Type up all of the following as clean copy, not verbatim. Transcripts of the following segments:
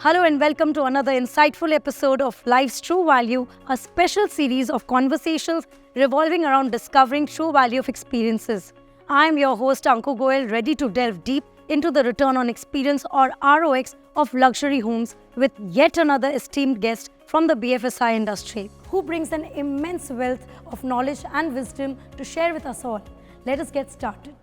Hello and welcome to another insightful episode of Life's True Value, a special series of conversations revolving around discovering true value of experiences. I am your host Anku Goel, ready to delve deep into the return on experience or ROX of luxury homes with yet another esteemed guest from the BFSI industry, who brings an immense wealth of knowledge and wisdom to share with us all. Let us get started.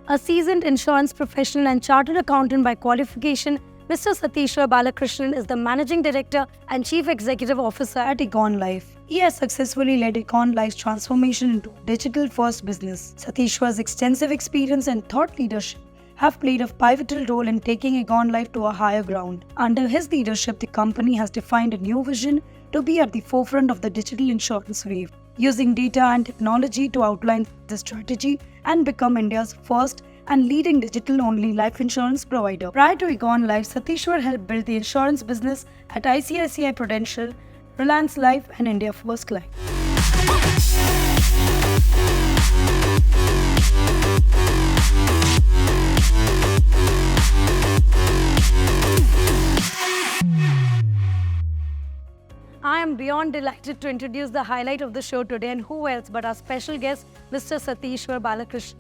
A seasoned insurance professional and chartered accountant by qualification, Mr. Satishwar Balakrishnan is the Managing Director and Chief Executive Officer at Aegon Life. He has successfully led Aegon Life's transformation into a digital-first business. Satishwar's extensive experience and thought leadership have played a pivotal role in taking Aegon Life to a higher ground. Under his leadership, the company has defined a new vision to be at the forefront of the digital insurance wave, using data and technology to outline the strategy and become India's first and leading digital-only life insurance provider. Prior to Aegon Life, Satishwar helped build the insurance business at ICICI Prudential, Reliance Life and India First Life. I am beyond delighted to introduce the highlight of the show today, and who else but our special guest, Mr. Satishwar Balakrishnan.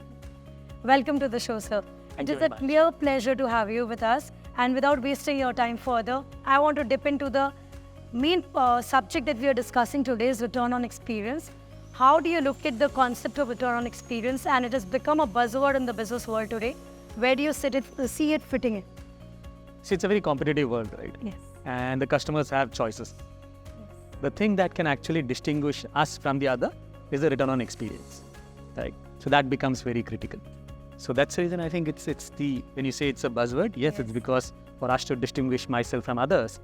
Welcome to the show, sir. Thank it is a clear pleasure to have you with us. And without wasting your time further, I want to dip into the main subject that we are discussing today is return on experience. How do you look at the concept of return on experience? And it has become a buzzword in the business world today. Where do you see it fitting in? See, it's a very competitive world, right? Yes. And the customers have choices. The thing that can actually distinguish us from the other is the return on experience, right? So that becomes very critical. So that's the reason I think it's when you say it's a buzzword, yes, it's because for us to distinguish myself from others,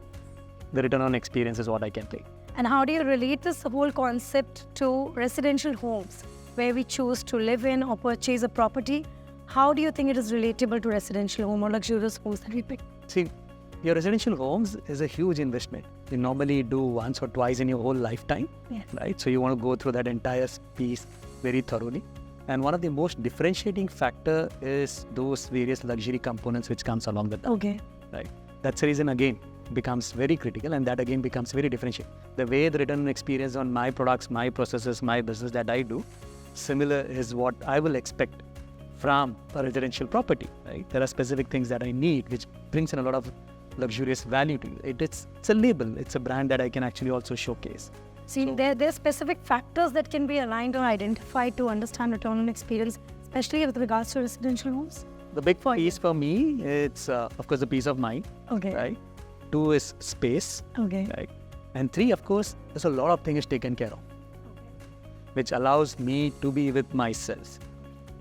the return on experience is what I can play. And how do you relate this whole concept to residential homes, where we choose to live in or purchase a property? How do you think it is relatable to residential home or luxurious homes that we pick? See, your residential homes is a huge investment. You normally do once or twice in your whole lifetime, right? So you want to go through that entire piece very thoroughly. And one of the most differentiating factor is those various luxury components which comes along with that. Okay. Right. That's the reason again becomes very critical, and that again becomes very differentiating. The way the return on experience on my products, my processes, my business that I do, similar is what I will expect from a residential property, right? There are specific things that I need which brings in a lot of luxurious value to you. It's a label, it's a brand that I can actually also showcase. See, there are specific factors that can be aligned or identified to understand return on experience, especially with regards to residential homes. The big piece for me, it's of course the peace of mind, Okay. right? 2 is space, Okay. right? And 3, of course, there's a lot of things taken care of, which allows me to be with myself,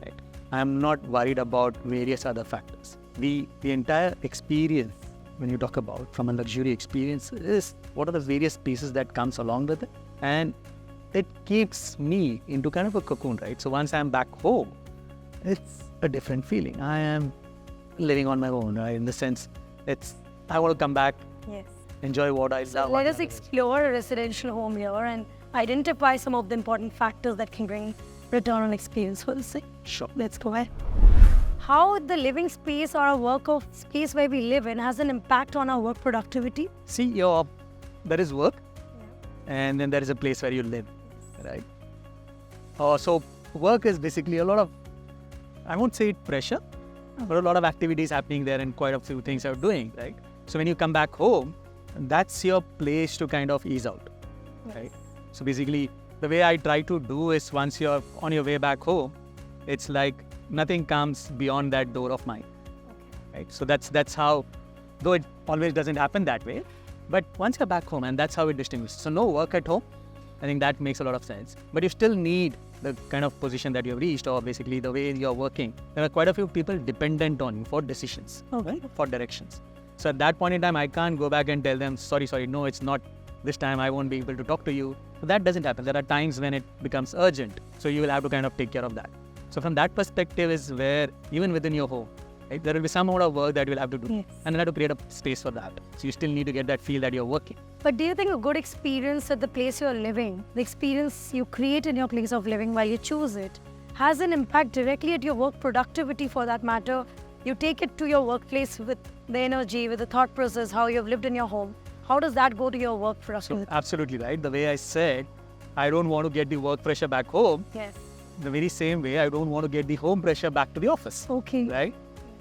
right? I'm not worried about various other factors. The entire experience, when you talk about from a luxury experience, is what are the various pieces that comes along with it, and it keeps me into kind of a cocoon, right? So once I'm back home, it's a different feeling. I am living on my own, right? In the sense, I want to come back, Yes. enjoy what I love. Let us explore a residential home here and identify some of the important factors that can bring return on experience for the same. Sure. Let's go ahead. How the living space or a work of space where we live in has an impact on our work productivity? See, there is work, and then there is a place where you live, right? So work is basically a lot of, I won't say pressure, but a lot of activities happening there and quite a few things you're doing, right? So when you come back home, that's your place to kind of ease out, right? So basically, the way I try to do is once you're on your way back home, it's like nothing comes beyond that door of mine, right? So that's how, though it always doesn't happen that way, but once you're back home, and that's how it distinguishes. So no work at home, I think that makes a lot of sense. But you still need the kind of position that you've reached, or basically the way you're working. There are quite a few people dependent on you for decisions, right? For directions. So at that point in time, I can't go back and tell them, sorry, no, it's not this time, I won't be able to talk to you. So that doesn't happen. There are times when it becomes urgent. So you will have to kind of take care of that. So from that perspective is where, even within your home, Right? There will be some amount of work that you will have to do. Yes. And then have to create a space for that. So you still need to get that feel that you're working. But do you think a good experience at the place you're living, the experience you create in your place of living while you choose it, has an impact directly at your work productivity for that matter? You take it to your workplace with the energy, with the thought process, how you've lived in your home. How does that go to your work So productivity? absolutely right. The way I said, I don't want to get the work pressure back home. Yes. The very same way, I don't want to get the home pressure back to the office. Okay. Right?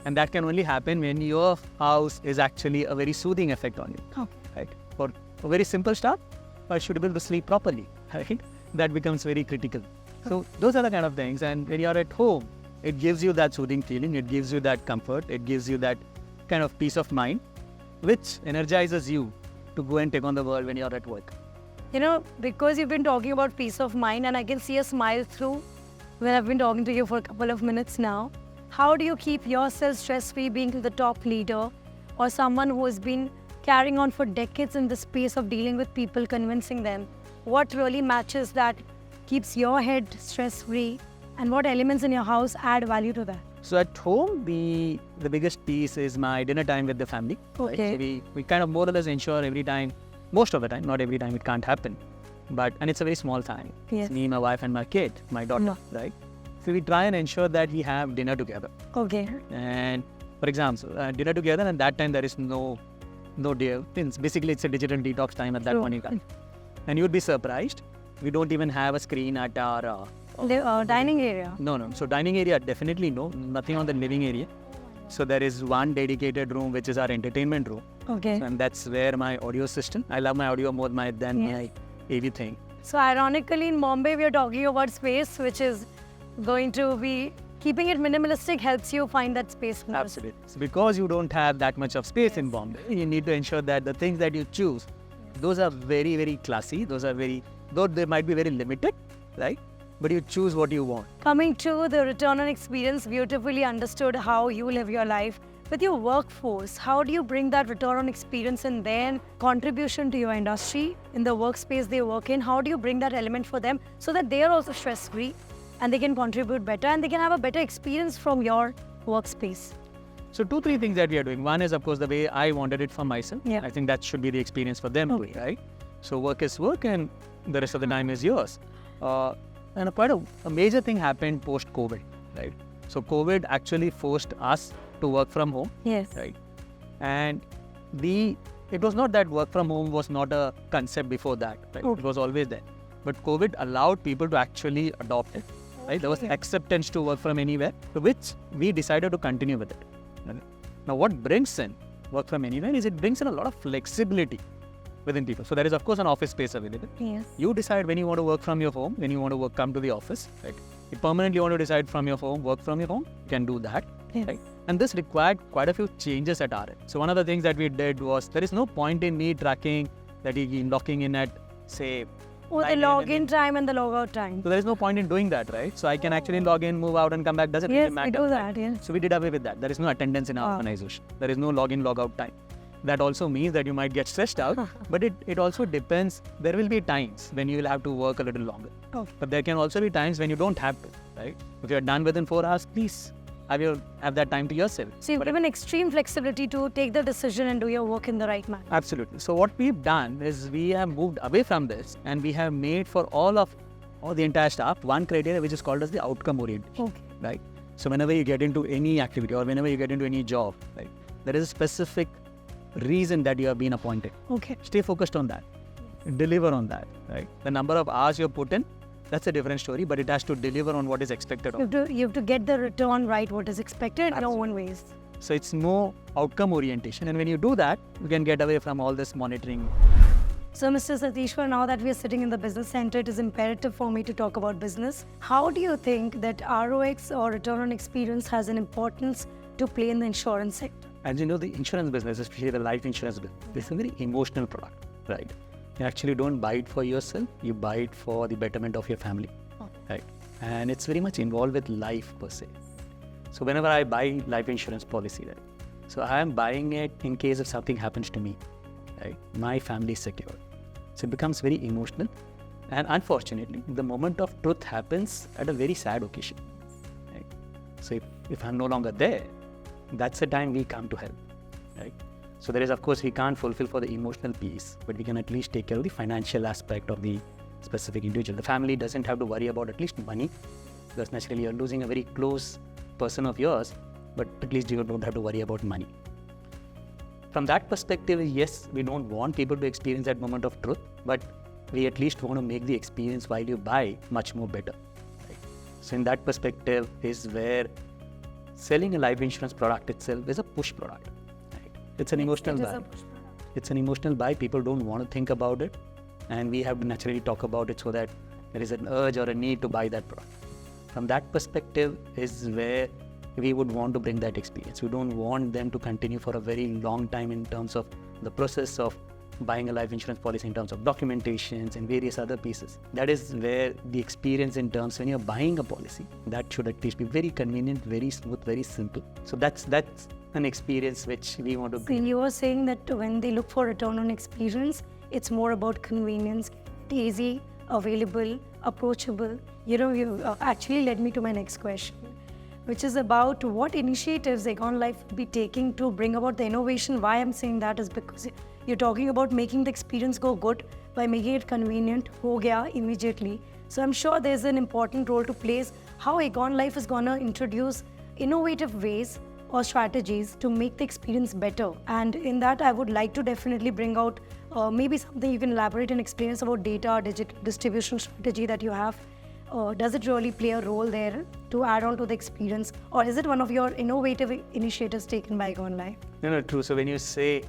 And that can only happen when your house is actually a very soothing effect on you. Okay. Right? For a very simple start, I should be able to sleep properly. Right? That becomes very critical. So those are the kind of things. And when you're at home, it gives you that soothing feeling. It gives you that comfort. It gives you that kind of peace of mind, which energizes you to go and take on the world when you're at work. You know, because you've been talking about peace of mind and I can see a smile through when I've been talking to you for a couple of minutes now. How do you keep yourself stress-free being the top leader or someone who has been carrying on for decades in the space of dealing with people, convincing them? What really matches that keeps your head stress-free and what elements in your house add value to that? So at home, the biggest piece is my dinner time with the family. Okay. Right? So we kind of more or less ensure every time, most of the time, not every time it can't happen. And it's a very small family. Yes. It's me, my wife and my kid, my daughter, No. right? So we try and ensure that we have dinner together. Okay. And for example, dinner together and that time there is no deal. Basically it's a digital detox time at that True. point in time. And you would be surprised. We don't even have a screen at our... Dining area. No. So dining area, definitely no. Nothing on the living area. So there is one dedicated room, which is our entertainment room. Okay. And that's where my audio system. I love my audio more than my AV thing. So ironically, in Bombay, we are talking about space, which is going to be keeping it minimalistic helps you find that space. Absolutely. So because you don't have that much of space in Bombay, you need to ensure that the things that you choose, those are very, very classy. Those are though they might be very limited, right? But you choose what you want. Coming to the return on experience, beautifully understood how you live your life. With your workforce, how do you bring that return on experience and then contribution to your industry in the workspace they work in? How do you bring that element for them so that they are also stress-free and they can contribute better and they can have a better experience from your workspace? So 2-3 things that we are doing. One is, of course, the way I wanted it for myself. Yeah. I think that should be the experience for them Okay. too, right? So work is work and the rest of the time is yours. And quite a major thing happened post-COVID, right? So COVID actually forced us to work from home, Yes. right? And it was not that work from home was not a concept before that, right? Okay. It was always there. But COVID allowed people to actually adopt it, right? There was Okay. acceptance to work from anywhere, to which we decided to continue with it. Now, what brings in work from anywhere is it brings in a lot of flexibility within people. So there is, of course, an office space available. Yes. You decide when you want to work from your home, when you want to come to the office, right? You permanently want to decide from your home, work from your home, you can do that, Yes. right? And this required quite a few changes at our end. So one of the things that we did was, there is no point in me tracking that locking in at, say, Oh, the 9 a.m. login time and the logout time. So there is no point in doing that, right? So I can actually log in, move out and come back, doesn't Yes, really we matter. do right? that, yes. So we did away with that. There is no attendance in our organization. There is no login, logout time. That also means that you might get stressed out, but it also depends. There will be times when you will have to work a little longer. Okay. But there can also be times when you don't have to, right? If you're done within 4 hours, please have that time to yourself. So you've given extreme flexibility to take the decision and do your work in the right manner. Absolutely. So what we've done is we have moved away from this and we have made for all the entire staff one criteria which is called as the outcome orientation. Okay. Right? So whenever you get into any activity or whenever you get into any job, right, there is a specific reason that you have been appointed. Okay. Stay focused on that. Deliver on that. Right? The number of hours you have put in, that's a different story, but it has to deliver on what is expected of you. You have to get the return right, what is expected in your own ways. So it's more outcome orientation, and when you do that, you can get away from all this monitoring. So Mr. Satishwar, now that we are sitting in the business center, it is imperative for me to talk about business. How do you think that ROX or return on experience has an importance to play in the insurance sector? As you know, the insurance business, especially the life insurance business, is a very emotional product, right? You actually don't buy it for yourself, you buy it for the betterment of your family, right? And it's very much involved with life per se. So whenever I buy life insurance policy, right, so I am buying it in case if something happens to me, right? My family is secure. So it becomes very emotional. And unfortunately, the moment of truth happens at a very sad occasion, right? So if I'm no longer there, that's the time we come to help, right? So there is, of course, we can't fulfill for the emotional piece, but we can at least take care of the financial aspect of the specific individual. The family doesn't have to worry about at least money, because naturally you're losing a very close person of yours, but at least you don't have to worry about money. From that perspective, yes, we don't want people to experience that moment of truth, but we at least want to make the experience while you buy much more better. Right? So in that perspective is where selling a life insurance product itself is a push product. Right? It's an emotional buy. It's an emotional buy. People don't want to think about it, and we have to naturally talk about it so that there is an urge or a need to buy that product. From that perspective is where we would want to bring that experience. We don't want them to continue for a very long time in terms of the process of buying a life insurance policy, in terms of documentations and various other pieces. That is where the experience in terms when you're buying a policy, that should at least be very convenient, very smooth, very simple. So that's an experience which we want to bring. So you were saying that when they look for return on experience, it's more about convenience, easy, available, approachable. You actually led me to my next question, which is about what initiatives Aegon Life will be taking to bring about the innovation. Why I'm saying that is because you're talking about making the experience go good by making it convenient, ho gaya immediately. So I'm sure there's an important role to play how Aegon Life is going to introduce innovative ways or strategies to make the experience better. And in that, I would like to definitely bring out maybe something you can elaborate and explain us about data, digital distribution strategy that you have. Does it really play a role there to add on to the experience, or is it one of your innovative initiatives taken by Aegon Life? No, true. So when you say,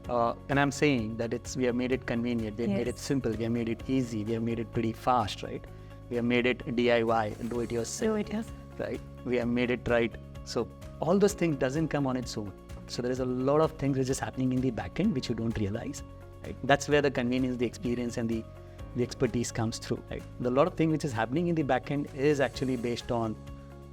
and I'm saying that we have made it convenient, we have made it simple, we have made it easy, we have made it pretty fast, right? We have made it DIY, do it yourself. Right? We have made it right. So all those things doesn't come on its own. So there is a lot of things which is happening in the back end which you don't realize. Right? That's where the convenience, the experience, and the expertise comes through. Right? The lot of things which is happening in the back end is actually based on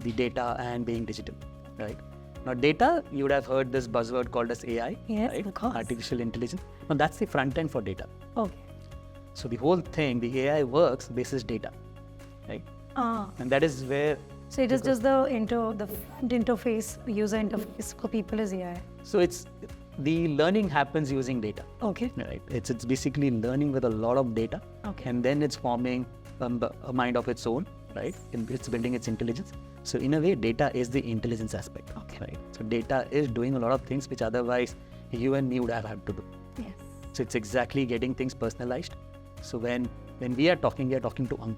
the data and being digital. Right? Now data, you would have heard this buzzword called as AI. Yes, right? Of course. Artificial intelligence. Now that's the front end for data. Okay. So the whole thing, the AI works basis data. Right? And that is where. So it is just the front interface, user interface for people is AI. So it's the learning happens using data. Okay. Right. It's basically learning with a lot of data. Okay. And then it's forming a mind of its own. Right. And it's building its intelligence. So in a way, data is the intelligence aspect. Okay. Right. So data is doing a lot of things which otherwise you and me would have had to do. Yes. So it's exactly getting things personalized. So when we are talking to Anku.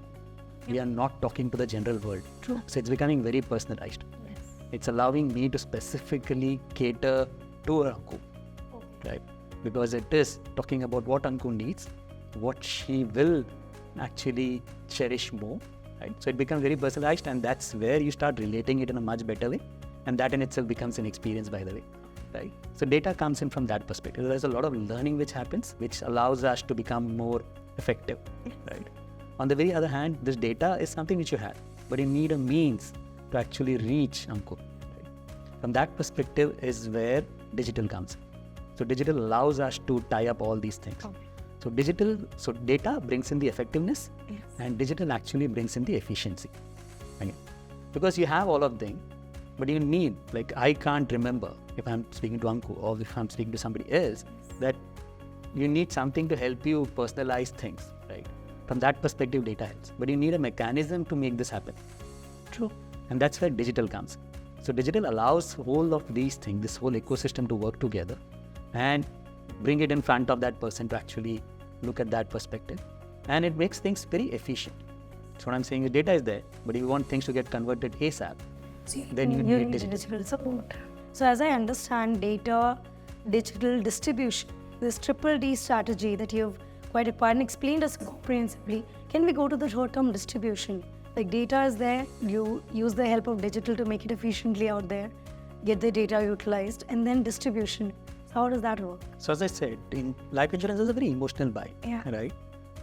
We are not talking to the general world. True. So it's becoming very personalized. Yes. It's allowing me to specifically cater to Anku. Okay. Right? Because it is talking about what Anku needs, what she will actually cherish more. Right? So it becomes very personalized, and that's where you start relating it in a much better way. And that in itself becomes an experience, by the way. Right? So data comes in from that perspective. There's a lot of learning which happens, which allows us to become more effective. Right? On the very other hand, this data is something which you have, but you need a means to actually reach Anku. Right? From that perspective is where digital comes. So digital allows us to tie up all these things. Okay. So data brings in the effectiveness, Yes. and digital actually brings in the efficiency. Okay? Because you have all of them, but you need, like I can't remember if I'm speaking to Anku or if I'm speaking to somebody else, that you need something to help you personalize things, right? From that perspective, data helps. But you need a mechanism to make this happen. True. And that's where digital comes. So digital allows whole of these things, this whole ecosystem to work together and bring it in front of that person to actually look at that perspective. And it makes things very efficient. So what I'm saying is data is there, but if you want things to get converted ASAP, then you need digital support. So as I understand data, digital distribution, this triple D strategy that you've quite acquired and explained us comprehensively, can we go to the third term, distribution? Like data is there, you use the help of digital to make it efficiently out there, get the data utilized, and then distribution. So how does that work? So as I said, in life insurance is a very emotional buy, right?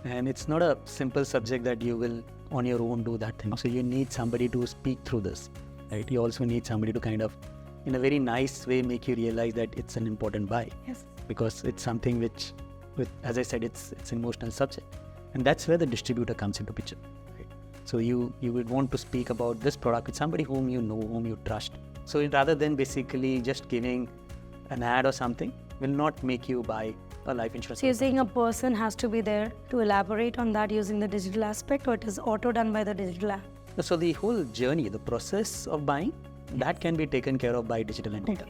And it's not a simple subject that you will on your own do that thing. So you need somebody to speak through this, right? You also need somebody to kind of, in a very nice way, make you realize that it's an important buy. Yes. Because it's something which, as I said, it's an emotional subject. And that's where the distributor comes into picture. Right? So you would want to speak about this product with somebody whom you know, whom you trust. So rather than basically just giving an ad or something, will not make you buy a life insurance. So you're saying a person has to be there to elaborate on that using the digital aspect, or it is auto done by the digital app? So the whole journey, the process of buying, that can be taken care of by digital and data,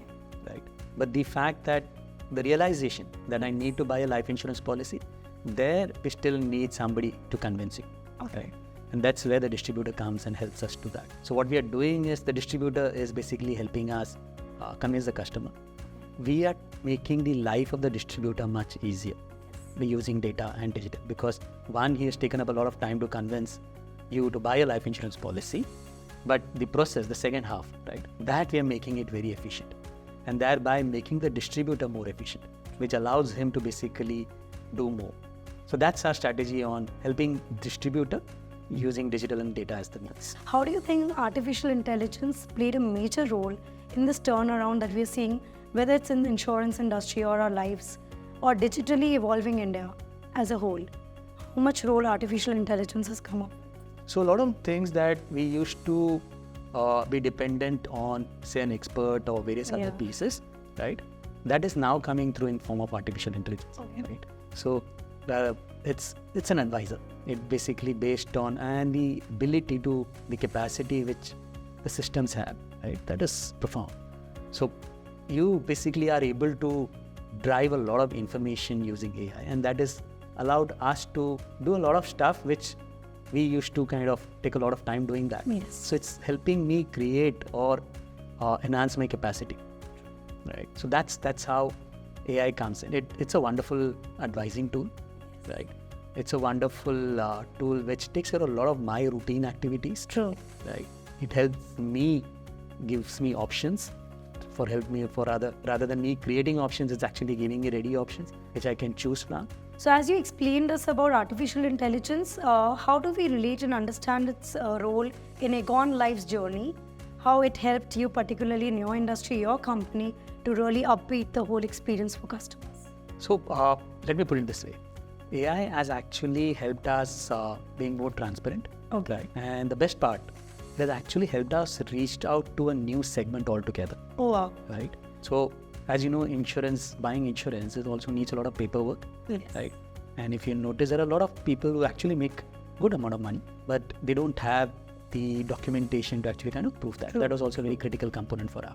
right? But the fact that the realization that I need to buy a life insurance policy, there we still need somebody to convince you, right? And that's where the distributor comes and helps us do that. So what we are doing is the distributor is basically helping us convince the customer. We are making the life of the distributor much easier. We're using data and digital because one, he has taken up a lot of time to convince you to buy a life insurance policy, but the process, the second half, right, that we are making it very efficient and thereby making the distributor more efficient, which allows him to basically do more. So that's our strategy on helping distributor using digital and data as the means. How do you think artificial intelligence played a major role in this turnaround that we're seeing, whether it's in the insurance industry or our lives, or digitally evolving India as a whole? How much role artificial intelligence has come up? So a lot of things that we used to be dependent on, say an expert or various other pieces, right? That is now coming through in form of artificial intelligence, right? So it's an advisor. It basically based on and the ability to the capacity which the systems have, right? That is profound. So you basically are able to drive a lot of information using AI, and that is allowed us to do a lot of stuff which we used to kind of take a lot of time doing that. Yes. So it's helping me create or enhance my capacity, right? So that's how AI comes in. It's a wonderful advising tool, right? It's a wonderful tool which takes care of a lot of my routine activities. True. Right. It helps me, gives me options rather than me creating options, it's actually giving me ready options which I can choose from. So as you explained us about artificial intelligence, how do we relate and understand its role in Aegon Life's journey? How it helped you, particularly in your industry, your company, to really upbeat the whole experience for customers? So let me put it this way. AI has actually helped us being more transparent. Okay. Right? And the best part, it has actually helped us reach out to a new segment altogether. Oh, wow. Right? So as you know, buying insurance also needs a lot of paperwork. Yes. Right? And if you notice, there are a lot of people who actually make good amount of money, but they don't have the documentation to actually kind of prove that. True. That was also a very critical component for us.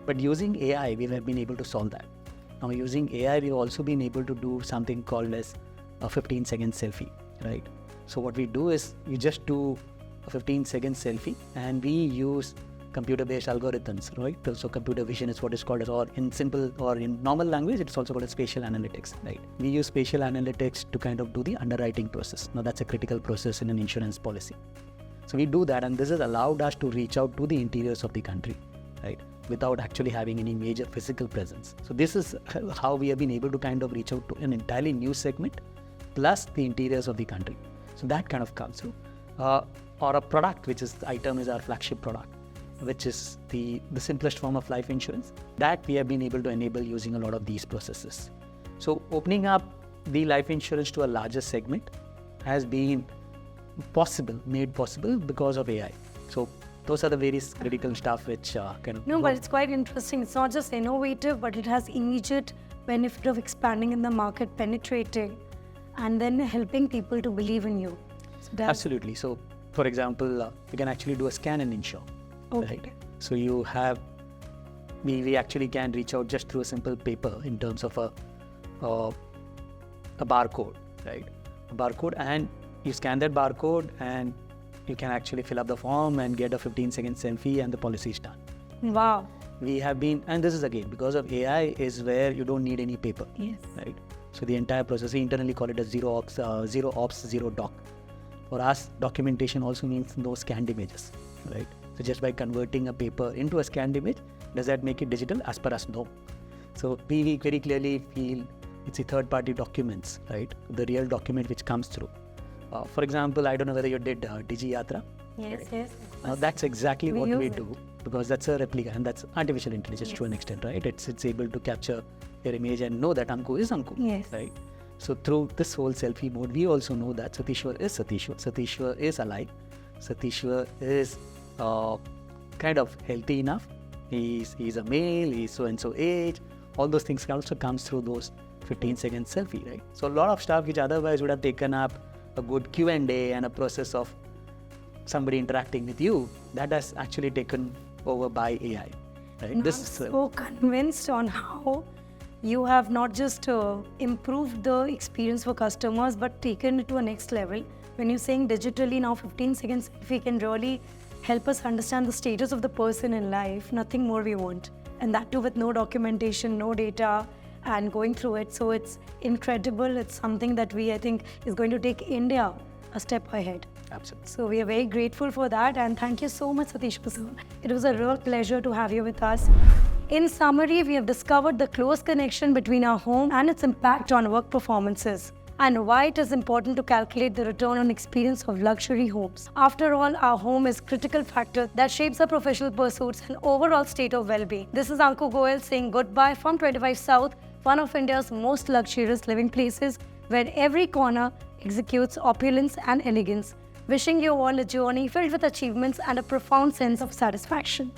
But using AI, we have been able to solve that. Now using AI, we've also been able to do something called as a 15-second selfie, right? So what we do is you just do a 15-second selfie and we use computer-based algorithms, right? So computer vision is what is called as, or in simple or in normal language, it's also called as spatial analytics, right? We use spatial analytics to kind of do the underwriting process. Now that's a critical process in an insurance policy. So we do that, and this has allowed us to reach out to the interiors of the country, right? Without actually having any major physical presence. So this is how we have been able to kind of reach out to an entirely new segment, plus the interiors of the country. So that kind of comes through. Or a product, which is, the item is our flagship product, which is the simplest form of life insurance, that we have been able to enable using a lot of these processes. So opening up the life insurance to a larger segment has been made possible because of AI. So those are the various critical stuff which kind of... No, but it's quite interesting. It's not just innovative, but it has immediate benefit of expanding in the market, penetrating, and then helping people to believe in you. So Absolutely. So, for example, you can actually do a scan and insure. Okay. Right? So you have, we actually can reach out just through a simple paper in terms of a barcode, right? A barcode, and you scan that barcode and you can actually fill up the form and get a 15-second selfie and the policy is done. Wow. We have been, and this is again, because of AI is where you don't need any paper. Yes. Right? So the entire process, we internally call it as zero ops, zero doc. For us, documentation also means no scanned images, right? So just by converting a paper into a scanned image, does that make it digital? As per us, no. So we very clearly feel it's the third-party documents, right? The real document which comes through. For example, I don't know whether you did Digi Yatra. Yes, yes. That's exactly what we use do, because that's a replica and that's artificial intelligence to an extent, right? It's able to capture your image and know that Anku is Anku, Yes. right? So through this whole selfie mode, we also know that Satishwar is Satishwar. Satishwar is alive. Satishwar is kind of healthy enough he's a male, he's so and so age. All those things also comes through those 15-second selfie, right? So a lot of stuff which otherwise would have taken up a good Q&A and a process of somebody interacting with you, that has actually taken over by AI, right? I'm so convinced on how you have not just improved the experience for customers, but taken it to a next level. When you're saying digitally now 15 seconds, if we can really help us understand the status of the person in life, nothing more we want. And that too with no documentation, no data, and going through it. So it's incredible. It's something that I think is going to take India a step ahead. Absolutely. So we are very grateful for that, and thank you so much, Satishwar sir. It was a real pleasure to have you with us. In summary, we have discovered the close connection between our home and its impact on work performances, and why it is important to calculate the return on experience of luxury homes. After all, our home is a critical factor that shapes our professional pursuits and overall state of well-being. This is Anku Goyal saying goodbye from 25 South, one of India's most luxurious living places, where every corner executes opulence and elegance. Wishing you all a journey filled with achievements and a profound sense of satisfaction.